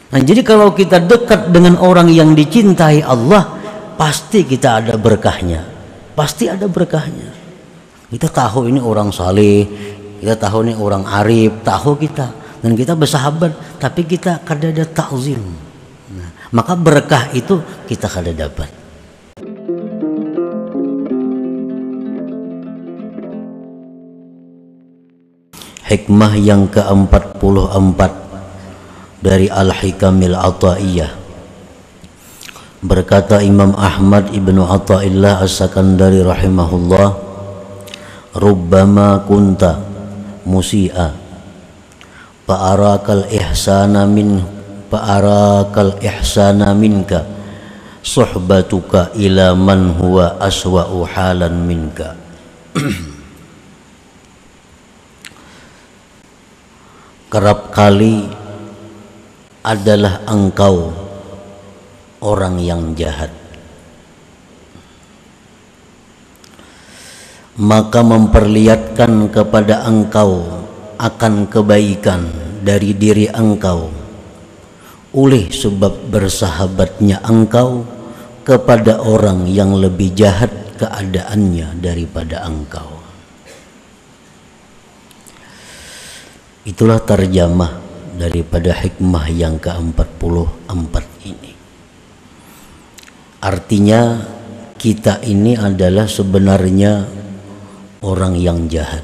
Nah, jadi kalau kita dekat dengan orang yang dicintai Allah, pasti kita ada berkahnya. Pasti ada berkahnya. Kita tahu ini orang saleh, kita tahu ini orang arif, tahu kita, dan kita bersahabat, tapi kita kada ada ta'zim. Nah, maka berkah itu kita kada dapat. Hikmah yang ke-44 dari Al-Hikamil Ata'iyah. Berkata Imam Ahmad ibnu Ata'illah As-Sakandari rahimahullah, rubbama kunta musi'a fa'arakal ihsana minka suhbatuka ila man huwa aswa'u halan minka. Kerap kali adalah engkau orang yang jahat, maka memperlihatkan kepada engkau akan kebaikan dari diri engkau oleh sebab bersahabatnya engkau kepada orang yang lebih jahat keadaannya daripada engkau. Itulah terjemah daripada hikmah yang ke-44 ini. Artinya kita ini adalah sebenarnya orang yang jahat,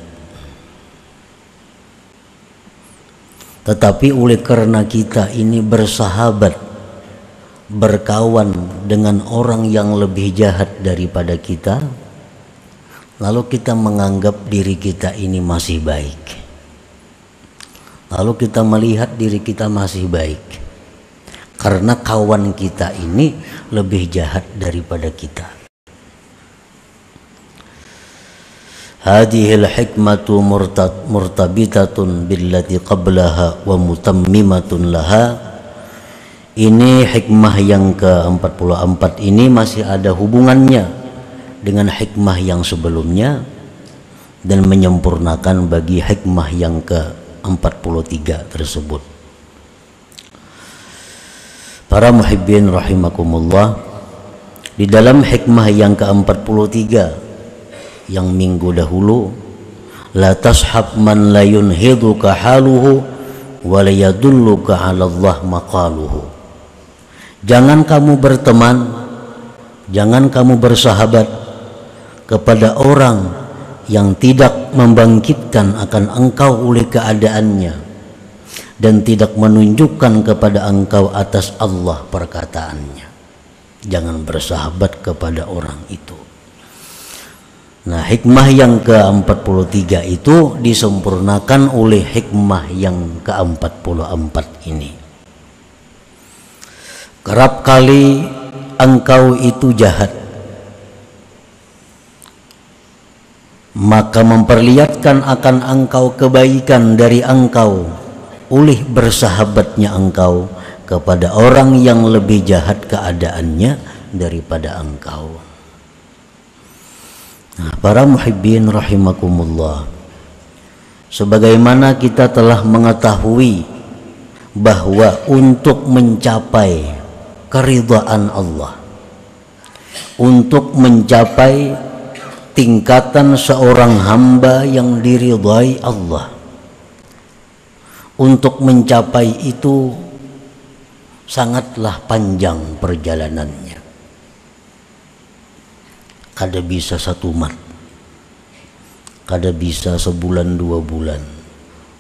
tetapi oleh karena kita ini bersahabat, berkawan dengan orang yang lebih jahat daripada kita, lalu kita menganggap diri kita ini masih baik. Lalu kita melihat diri kita masih baik karena kawan kita ini lebih jahat daripada kita. Hadhil hikmatu murtabitatun billati qablaha wa mutammimatun laha. Ini hikmah yang ke-44 ini masih ada hubungannya dengan hikmah yang sebelumnya dan menyempurnakan bagi hikmah yang ke-43 tersebut. Para muhibbin rahimakumullah, di dalam hikmah yang ke-43 yang minggu dahulu, la tashab man la yunhiduka haluhu wa la yadulluka 'ala Allah maqaluhu. Jangan kamu berteman, jangan kamu bersahabat kepada orang yang tidak membangkitkan akan engkau oleh keadaannya dan tidak menunjukkan kepada engkau atas Allah perkataannya. Jangan bersahabat kepada orang itu. Nah, hikmah yang ke-43 itu disempurnakan oleh hikmah yang ke-44 ini. Kerap kali engkau itu jahat, maka memperlihatkan akan engkau kebaikan dari engkau oleh bersahabatnya engkau kepada orang yang lebih jahat keadaannya daripada engkau. Nah, para muhibbin rahimakumullah, sebagaimana kita telah mengetahui bahwa untuk mencapai keridhaan Allah, untuk mencapai tingkatan seorang hamba yang diridhai Allah, untuk mencapai itu sangatlah panjang perjalanannya. Kada bisa satu mat, kada bisa sebulan 2 bulan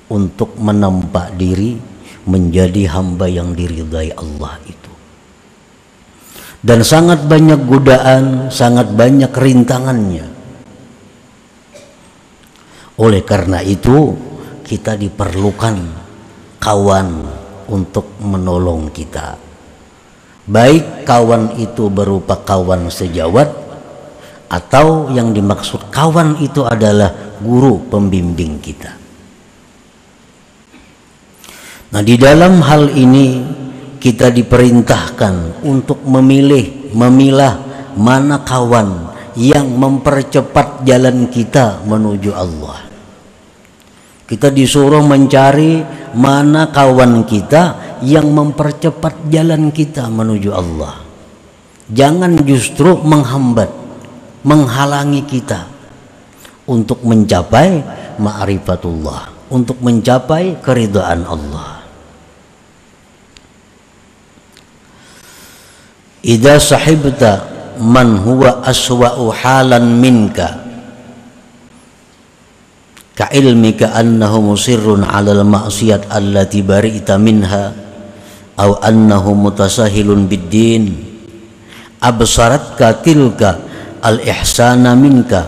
untuk menampak diri menjadi hamba yang diridhai Allah itu. Dan sangat banyak godaan, sangat banyak rintangannya. Oleh karena itu kita diperlukan kawan untuk menolong kita. Baik kawan itu berupa kawan sejawat, atau yang dimaksud kawan itu adalah guru pembimbing kita. Nah, di dalam hal ini kita diperintahkan untuk memilah mana kawan yang mempercepat jalan kita menuju Allah. Kita disuruh mencari mana kawan kita yang mempercepat jalan kita menuju Allah. Jangan justru menghambat, menghalangi kita untuk mencapai ma'rifatullah, untuk mencapai keridhaan Allah. Idza sahibta man huwa aswa'u halan minka ka ilmika annahu musirrun 'alal ma'siyat allati bari'ta minha aw annahu mutasahilun bid-din absaratka tilka al-ihsana minka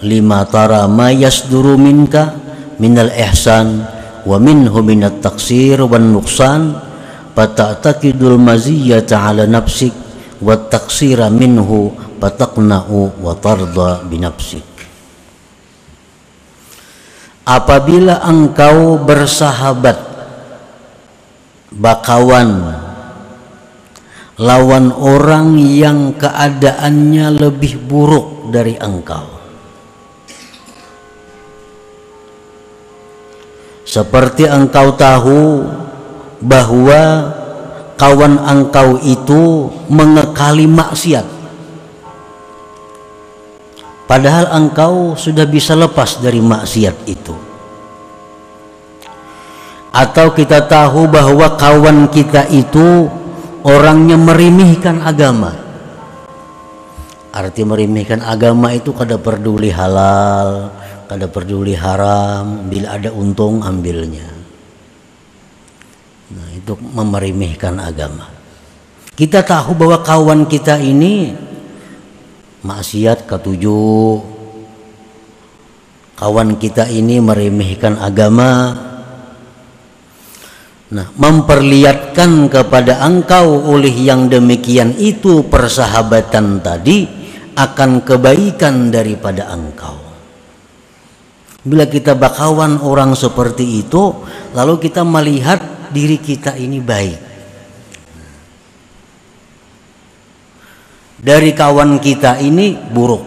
lima tara ma yasduru minka minal ihsan wa minhu minat taqsir wan nuqsan fata'taqidul maziyyata 'ala nafsik wa taqsira minhu fataqna'u wa tarda binafsik. Apabila engkau bersahabat, bakawan, lawan orang yang keadaannya lebih buruk dari engkau, seperti engkau tahu bahwa kawan engkau itu mengekali maksiat, padahal engkau sudah bisa lepas dari maksiat itu. Atau kita tahu bahwa kawan kita itu orangnya merimihkan agama. Arti merimihkan agama itu kada peduli halal, kada peduli haram, bila ada untung ambilnya. Nah, itu memeremehkan agama. Kita tahu bahwa kawan kita ini maksiat ketujuh, kawan kita ini meremehkan agama. Nah, memperlihatkan kepada engkau oleh yang demikian itu persahabatan tadi akan kebaikan daripada engkau. Bila kita bakawan orang seperti itu, lalu kita melihat diri kita ini baik, dari kawan kita ini buruk,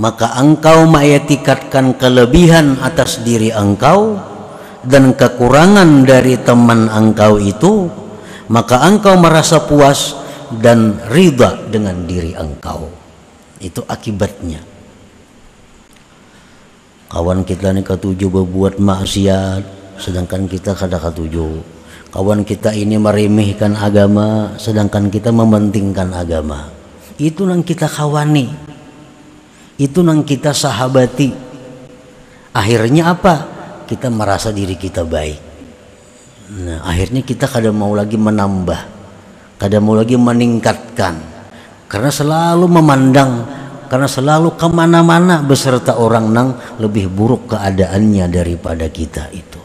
maka engkau mengetikatkan kelebihan atas diri engkau dan kekurangan dari teman engkau itu, maka engkau merasa puas dan ridha dengan diri engkau. Itu akibatnya. Kawan kita ini ketujuh berbuat maksiat, sedangkan kita kada ketujuh. Kawan kita ini meremehkan agama, sedangkan kita mementingkan agama. Itu nang kita kawani, itu nang kita sahabati. Akhirnya apa? Kita merasa diri kita baik. Nah, akhirnya kita kada mau lagi menambah, kada mau lagi meningkatkan, karena selalu memandang, karena selalu kemana-mana beserta orang nang lebih buruk keadaannya daripada kita itu.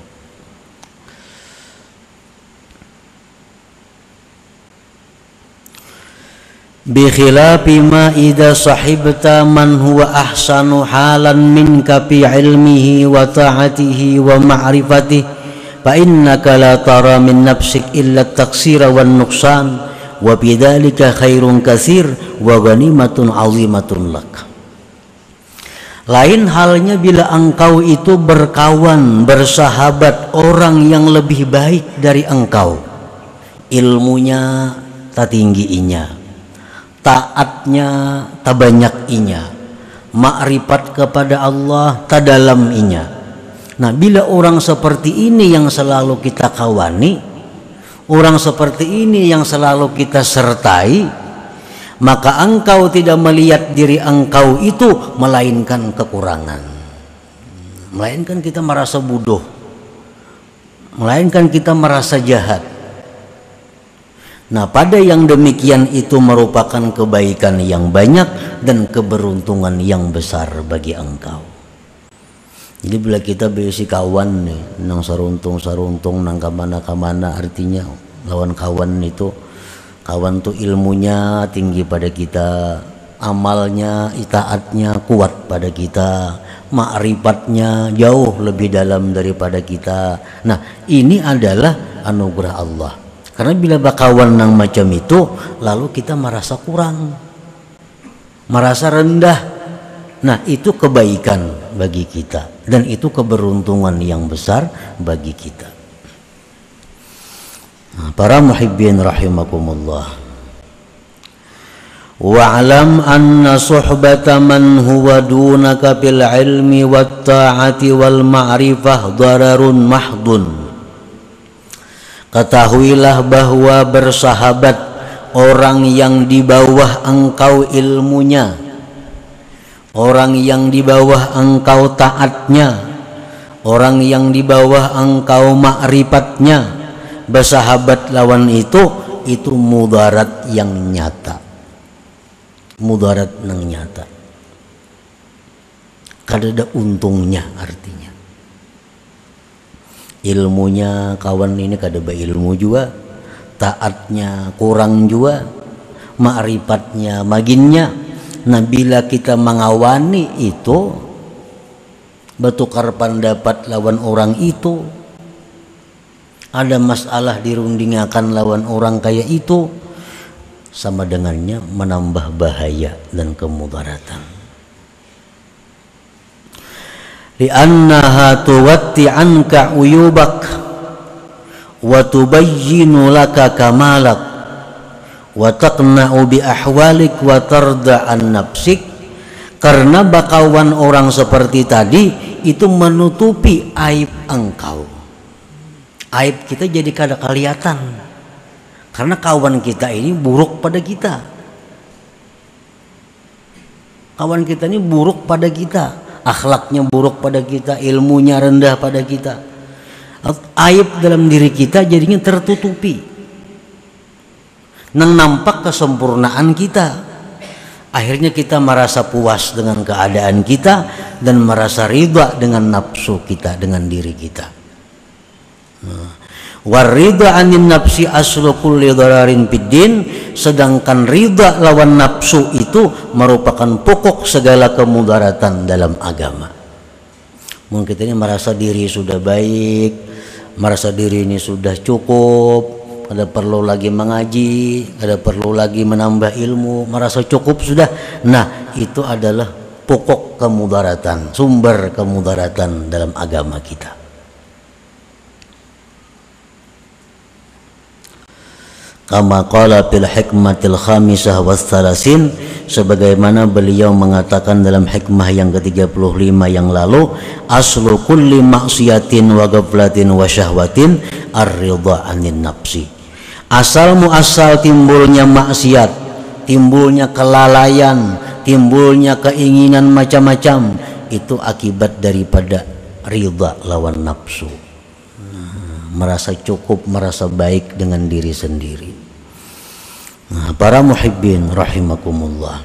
Bi khilafi ma idza sahibta man huwa ahsanu halan minka fi ilmihi wa ta'atihi wa ma'rifatihi fa innaka la tara min nafsik illa at-taqsira wan nuqsan wa bidzalika khairun katsir wa ghanimatun 'azimatun lak. Lain halnya bila engkau itu berkawan, bersahabat orang yang lebih baik dari engkau, ilmunya tak tinggiinya, taatnya tak banyakinya, makrifat kepada Allah tak dalaminya. Nah, bila orang seperti ini yang selalu kita kawani, orang seperti ini yang selalu kita sertai, maka engkau tidak melihat diri engkau itu melainkan kekurangan, melainkan kita merasa bodoh, melainkan kita merasa jahat. Nah, pada yang demikian itu merupakan kebaikan yang banyak dan keberuntungan yang besar bagi engkau. Jadi bila kita berisi kawan nih, nang saruntung nang kamana, artinya lawan kawan itu, kawan tuh ilmunya tinggi pada kita, amalnya, itaatnya kuat pada kita, ma'rifatnya jauh lebih dalam daripada kita. Nah, ini adalah anugerah Allah. Karena bila bakawan nang macam itu, lalu kita merasa kurang, merasa rendah. Nah, itu kebaikan bagi kita. dan itu keberuntungan yang besar bagi kita. Para muhibbin rahimakumullah, wa'lam anna suhbata man huwa dunaka bil ilmi wat ta'ati wal ma'rifah dararun mahdun. Ketahuilah bahwa bersahabat orang yang di bawah engkau ilmunya, orang yang di bawah engkau taatnya, orang yang di bawah engkau ma'rifatnya, bersahabat lawan itu mudarat yang nyata, mudarat yang nyata, kadada untungnya. Artinya ilmunya kawan ini kada ilmu juga, taatnya kurang juga, ma'rifatnya maginnya. Nah bila kita mengawani itu, bertukar pendapat lawan orang itu, ada masalah dirundingakan lawan orang kayak itu, sama dengannya menambah bahaya dan kemudaratan. Li'annaha tuwatti anka uyubak wa tubayyinu laka kamalak wa taqna'u bi ahwalik wa tarda an nafsik. Karena bakawan orang seperti tadi itu menutupi aib engkau, aib kita jadi kada kelihatan, karena kawan kita ini buruk pada kita, kawan kita ini buruk pada kita, akhlaknya buruk pada kita, ilmunya rendah pada kita, aib dalam diri kita jadinya tertutupi, nang nampak kesempurnaan kita. Akhirnya kita merasa puas dengan keadaan kita dan merasa ridha dengan nafsu kita, dengan diri kita. Waridha anin nafsi aslu kulli dhararin fiddin. Sedangkan ridha lawan nafsu itu merupakan pokok segala kemudaratan dalam agama. Mungkin kita ini merasa diri sudah baik, merasa diri ini sudah cukup, kada perlu lagi mengaji, kada perlu lagi menambah ilmu, merasa cukup sudah. Nah itu adalah pokok kemudaratan, sumber kemudaratan dalam agama kita. Kama qala fil hikmatil khamisah was salasin, sebagaimana beliau mengatakan dalam hikmah yang ke-35 yang lalu, aslu kulli maksiatin wa ghaflatin wa syahwatin ar-ridha anin nafsi. Asal muasal timbulnya maksiat, timbulnya kelalaian, timbulnya keinginan macam-macam, itu akibat daripada ridha lawan nafsu. Merasa cukup, merasa baik dengan diri sendiri. Para muhibbin rahimakumullah.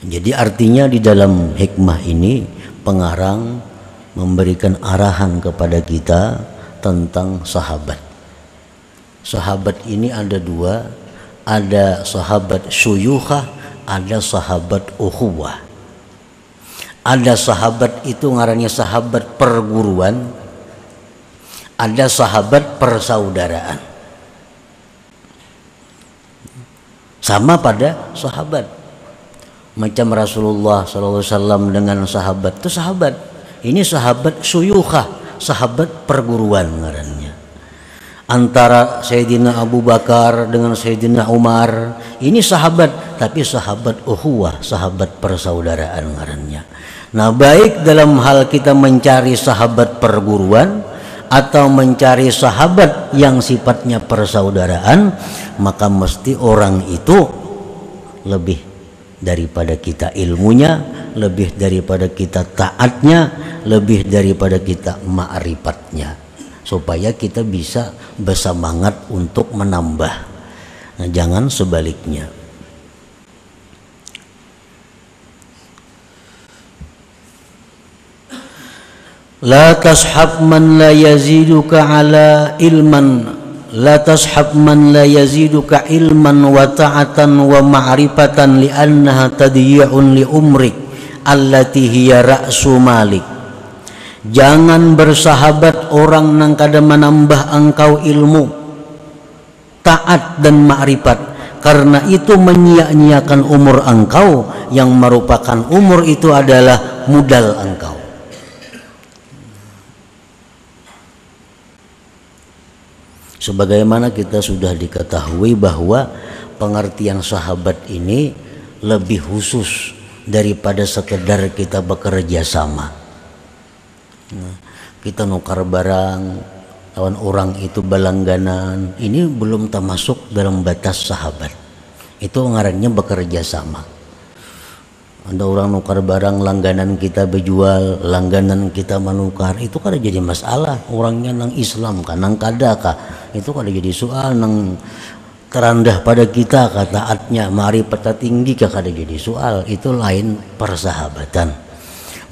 Jadi artinya di dalam hikmah ini pengarang memberikan arahan kepada kita tentang sahabat. Sahabat ini ada dua, ada sahabat syuyukhah, ada sahabat ukhuwah. Ada sahabat itu ngarannya sahabat perguruan, ada sahabat persaudaraan. Sama pada sahabat, macam Rasulullah SAW dengan sahabat itu sahabat. Ini sahabat syuyukhah, sahabat perguruan ngarannya. Antara Sayyidina Abu Bakar dengan Sayyidina Umar, ini sahabat, tapi sahabat ukhuwah, sahabat persaudaraan ngarannya. Nah baik dalam hal kita mencari sahabat perguruan atau mencari sahabat yang sifatnya persaudaraan, maka mesti orang itu lebih daripada kita ilmunya, lebih daripada kita taatnya, lebih daripada kita ma'rifatnya, supaya kita bisa bersemangat untuk menambah. Nah, jangan sebaliknya. La tashab man la yaziduka ala ilman, la tashab man la yaziduka ilman wa ta'atan wa ma'rifatan li'annaha tadyi'un li umrik allati hiya ra'su malik. Jangan bersahabat orang yang kada menambah engkau ilmu, taat dan ma'rifat, karena itu menyia-nyiakan umur engkau yang merupakan umur itu adalah modal engkau. Sebagaimana kita sudah diketahui bahwa pengertian sahabat ini lebih khusus daripada sekedar kita bekerja sama. Kita nukar barang lawan orang itu balangganan, ini belum termasuk dalam batas sahabat. Itu ngarannya bekerja sama. Ada orang nukar barang, langganan kita berjual, langganan kita menukar, itu kada jadi masalah. Orangnya nang Islam kan, nang kada kah, itu kada jadi soal. Nang terendah pada kita kah, taatnya mari peta tinggi kah, kada jadi soal. Itu lain persahabatan.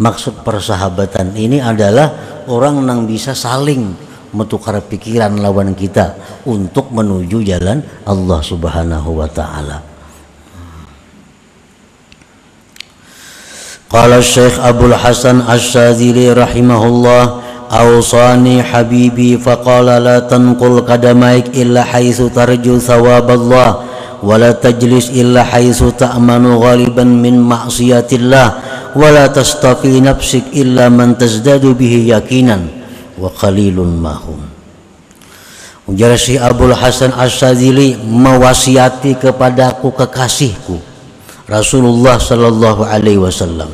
Maksud persahabatan ini adalah orang nang bisa saling menukar pikiran lawan kita untuk menuju jalan Allah Subhanahu wa taala. Qala Syekh Abdul Hasan Asy-Syadzili rahimahullah, awsani habibi faqala la tanqul qadamaik illa haitsu tarju thawaballah wa la tajlis illa haitsu ta'manu ghaliban min ma'siyatillah wa la tastafi nafsik illa man tazdadu bihi yaqinan wa qalilun mahum. Ujar Syekh Abdul Hasan Asy-Syadzili, mewasiati kepadaku kekasihku Rasulullah sallallahu alaihi wasallam.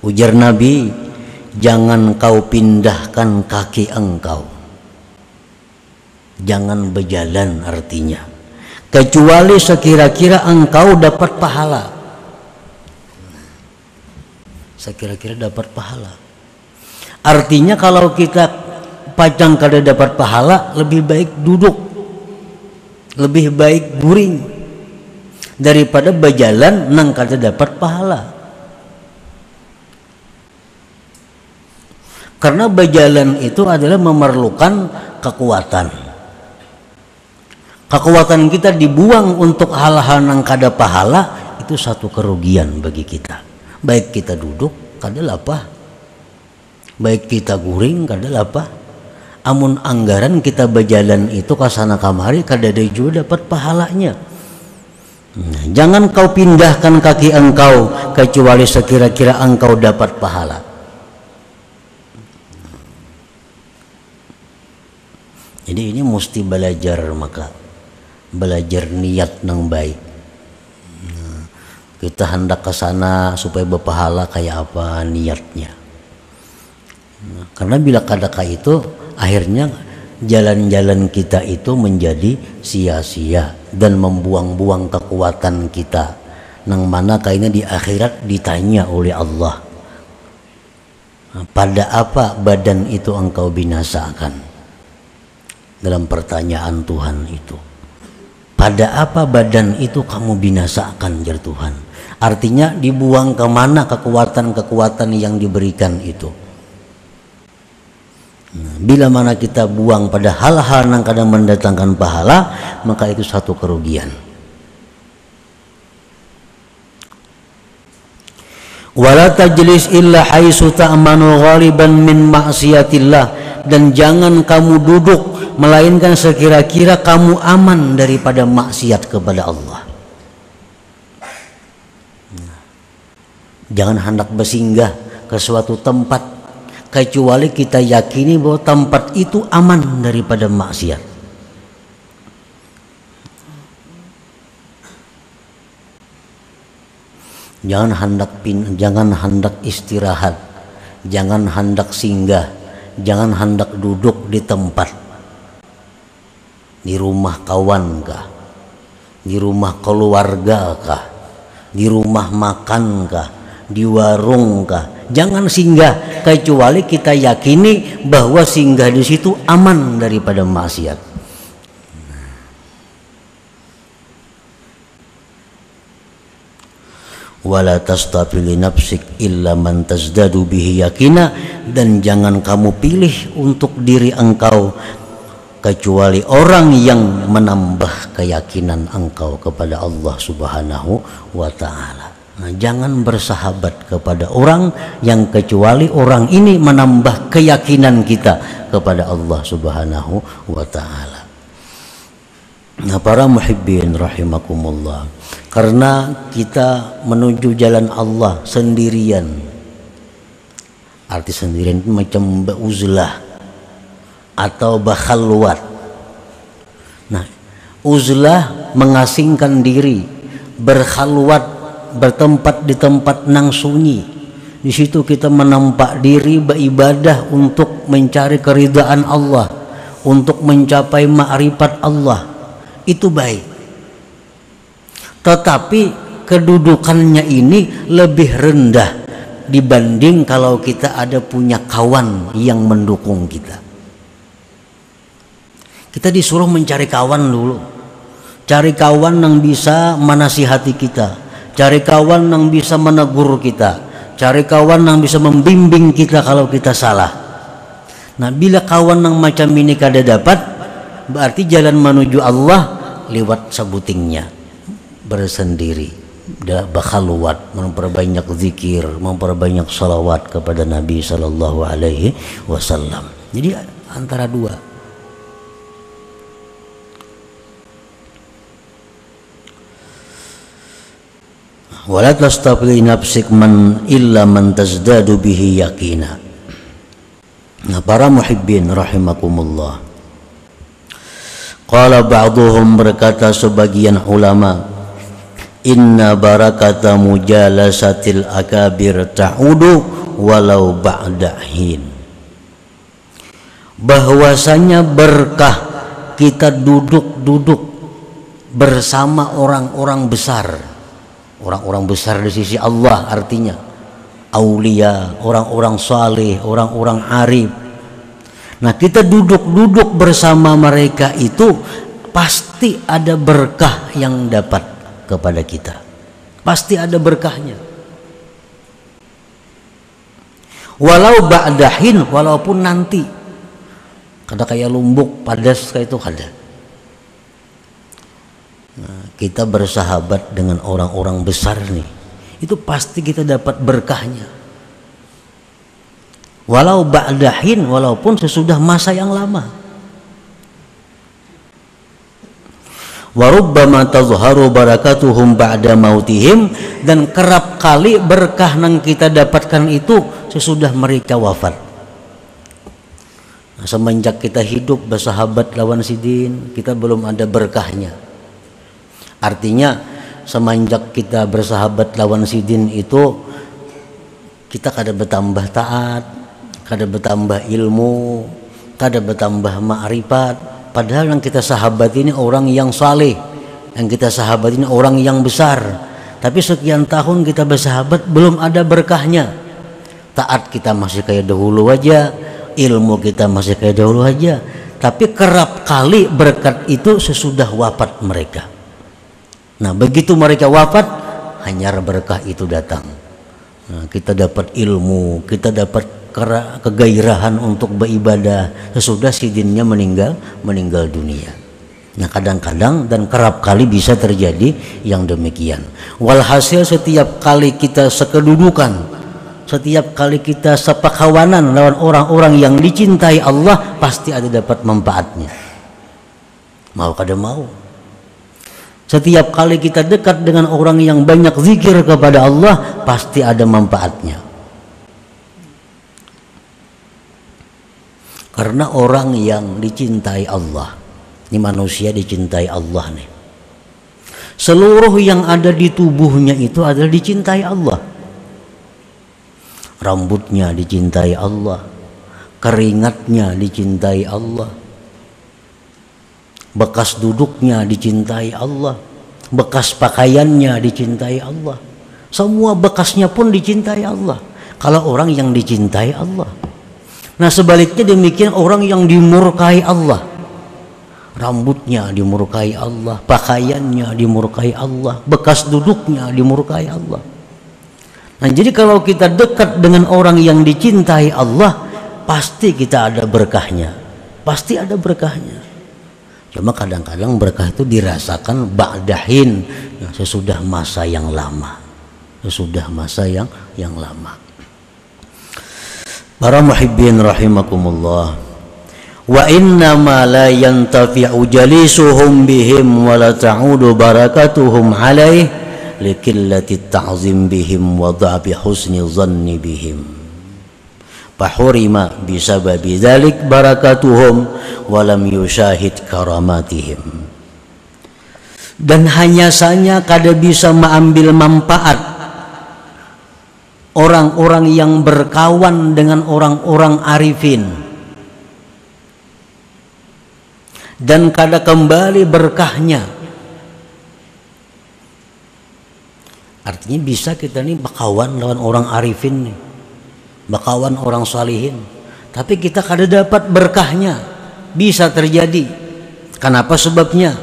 Ujar Nabi, jangan kau pindahkan kaki engkau, jangan berjalan, artinya kecuali sekira-kira engkau dapat pahala. Sekira-kira dapat pahala, artinya kalau kita pajang kada dapat pahala, lebih baik duduk, lebih baik guring daripada berjalan nang kada dapat pahala. Karena berjalan itu adalah memerlukan kekuatan. Kekuatan kita dibuang untuk hal-hal yang kada pahala, itu satu kerugian bagi kita. Baik kita duduk kada lapah, baik kita guring kada lapah. Amun anggaran kita berjalan itu kasana kamari, kada ada juga dapat pahalanya. Jangan kau pindahkan kaki engkau kecuali sekira-kira engkau dapat pahala. Jadi ini mesti belajar, maka belajar niat nang baik. Kita hendak ke sana supaya berpahala kayak apa niatnya. Karena bila kadaka itu akhirnya jalan-jalan kita itu menjadi sia-sia dan membuang-buang kekuatan kita, nang mana kayaknya di akhirat ditanya oleh Allah, pada apa badan itu engkau binasakan? Dalam pertanyaan Tuhan itu, pada apa badan itu kamu binasakan, jar Tuhan. Artinya dibuang kemana kekuatan-kekuatan yang diberikan itu. Bila mana kita buang pada hal-hal yang kadang mendatangkan pahala, maka itu satu kerugian. Wala tajlis illa haitsu ta'manu ghaliban min ma'siyatillah, dan jangan kamu duduk melainkan sekira-kira kamu aman daripada maksiat kepada Allah. Jangan hendak bersinggah ke suatu tempat kecuali kita yakini bahwa tempat itu aman daripada maksiat. Jangan hendak istirahat, jangan hendak singgah, jangan hendak duduk di tempat, di rumah kawan kah, di rumah keluarga kah, di rumah makan kah, di warung kah. Jangan singgah kecuali kita yakini bahwa singgah di situ aman daripada maksiat. Wala tastafili nafsik illa man tazdadu bihi yakina, dan jangan kamu pilih untuk diri engkau kecuali orang yang menambah keyakinan engkau kepada Allah Subhanahu wa ta'ala. Nah, jangan bersahabat kepada orang yang kecuali orang ini menambah keyakinan kita kepada Allah Subhanahu wa ta'ala. Nah, para muhibbin rahimakumullah, karena kita menuju jalan Allah sendirian. Arti sendirian itu macam beuzlah atau bakhalwat. Nah, uzlah mengasingkan diri, berkhalwat, bertempat di tempat nang sunyi. Di situ kita menampak diri beribadah untuk mencari keridhaan Allah, untuk mencapai ma'rifat Allah. Itu baik. Tetapi kedudukannya ini lebih rendah dibanding kalau kita ada punya kawan yang mendukung kita. Kita disuruh mencari kawan dulu. Cari kawan yang bisa menasihati kita, cari kawan yang bisa menegur kita, cari kawan yang bisa membimbing kita kalau kita salah. Nah, bila kawan yang macam ini kada dapat, berarti jalan menuju Allah lewat sabutingnya, bersendiri, berkhalwat, memperbanyak zikir, memperbanyak salawat kepada Nabi Sallallahu Alaihi Wasallam. Jadi antara dua. Wala tastafli nafsik man illa man tazdadu bihi yakina. Nah, para muhibbin rahimakumullah, qala ba'duhum, berkata sebagian ulama, inna barakata mujalasatil akabir ta'udu walau ba'da hin. Bahwasanya berkah kita duduk-duduk bersama orang-orang besar. Orang-orang besar di sisi Allah artinya aulia, orang-orang saleh, orang-orang arif. Nah, kita duduk-duduk bersama mereka itu pasti ada berkah yang dapat kepada kita. Pasti ada berkahnya. Walau ba'dahin, walaupun nanti. Kada kayak lumbuk padas kayak itu kada. Nah, kita bersahabat dengan orang-orang besar nih, itu pasti kita dapat berkahnya. Walau ba'dahin, walaupun sesudah masa yang lama. Warubbama tazharu barakatuhum ba'da mautihim, dan kerap kali berkah yang kita dapatkan itu sesudah mereka wafat. Nah, semenjak kita hidup bersahabat lawan sidin, kita belum ada berkahnya. Artinya semenjak kita bersahabat lawan sidin itu kita kada bertambah taat, kada bertambah ilmu, kada bertambah ma'rifat. Padahal yang kita sahabat ini orang yang saleh, yang kita sahabat ini orang yang besar. Tapi sekian tahun kita bersahabat belum ada berkahnya. Taat kita masih kayak dahulu aja, ilmu kita masih kayak dahulu aja. Tapi kerap kali berkat itu sesudah wafat mereka. Nah, begitu mereka wafat, hanya berkah itu datang. Nah, kita dapat ilmu, kita dapat kegairahan untuk beribadah sesudah sidinnya meninggal dunia. Nah, kadang-kadang dan kerap kali bisa terjadi yang demikian. Walhasil setiap kali kita sekedudukan, setiap kali kita sepakawanan lawan orang-orang yang dicintai Allah, pasti ada dapat manfaatnya. Mau kada mau. Setiap kali kita dekat dengan orang yang banyak zikir kepada Allah, pasti ada manfaatnya. Karena orang yang dicintai Allah, ini manusia dicintai Allah nih. Seluruh yang ada di tubuhnya itu adalah dicintai Allah. Rambutnya dicintai Allah, keringatnya dicintai Allah, bekas duduknya dicintai Allah, bekas pakaiannya dicintai Allah, semua bekasnya pun dicintai Allah. Kalau orang yang dicintai Allah. Nah, sebaliknya demikian orang yang dimurkai Allah, rambutnya dimurkai Allah, pakaiannya dimurkai Allah, bekas duduknya dimurkai Allah. Nah, jadi kalau kita dekat dengan orang yang dicintai Allah, pasti kita ada berkahnya, pasti ada berkahnya. Cuma kadang-kadang berkah itu dirasakan ba'dahin, sesudah masa yang lama, sesudah masa yang lama. Para muhibbin rahimakumullah, wa inna ma la yantafi'u jalisuhum bihim wa la ta'udu barakatuhum alaih likillati ta'zim bihim wa dha'fi husni dhanni bihim. Fahurima bisababi dzalik barakatuhum wa lam yushahid karamatihim. dan hanya saja kada bisa mengambil manfaat orang-orang yang berkawan dengan orang-orang arifin, dan kada kembali berkahnya. Artinya bisa kita nih berkawan lawan orang arifin nih, berkawan orang salihin, tapi kita kada dapat berkahnya. Bisa terjadi. Kenapa sebabnya?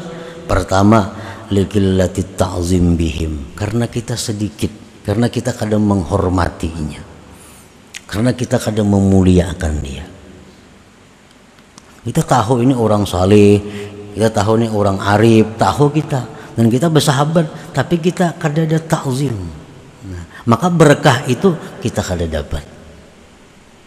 Pertama, liqillati ta'zim bihim, karena kita sedikit, karena kita kadang menghormatinya, karena kita kadang memuliakan dia. Kita tahu ini orang saleh, kita tahu ini orang arif, tahu kita, dan kita bersahabat, tapi kita kada ada ta'zim. Nah, maka berkah itu kita kada dapat,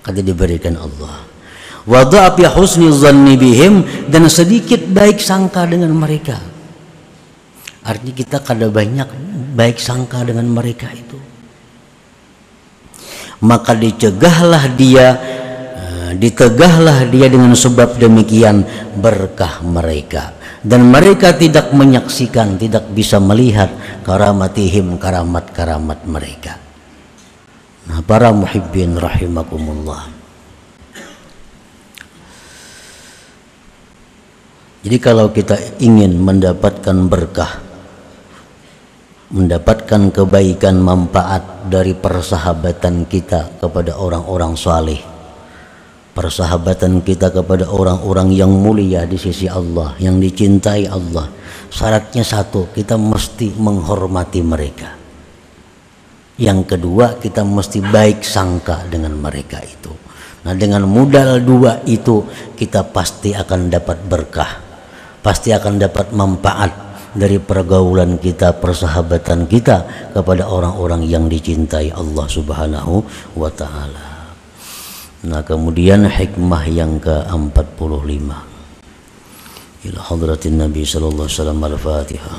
kada diberikan Allah. Wa dha'fi husni dhanni bihim, dan sedikit baik sangka dengan mereka. Artinya kita kada banyak baik sangka dengan mereka itu. Maka ditegahlah dia dengan sebab demikian berkah mereka, dan mereka tidak menyaksikan, tidak bisa melihat karamatihim, karamat-karamat mereka. Nah, para muhibbin rahimakumullah. Jadi kalau kita ingin mendapatkan berkah, mendapatkan kebaikan, manfaat dari persahabatan kita kepada orang-orang saleh, persahabatan kita kepada orang-orang yang mulia di sisi Allah, yang dicintai Allah, syaratnya satu, kita mesti menghormati mereka. Yang kedua, kita mesti baik sangka dengan mereka itu. Nah, dengan modal dua itu kita pasti akan dapat berkah, pasti akan dapat manfaat dari pergaulan kita, persahabatan kita kepada orang-orang yang dicintai Allah Subhanahu wa ta'ala. Nah, kemudian hikmah yang ke-45. Ila hadratin Nabi sallallahu alaihi wasallam, al-Fatihah.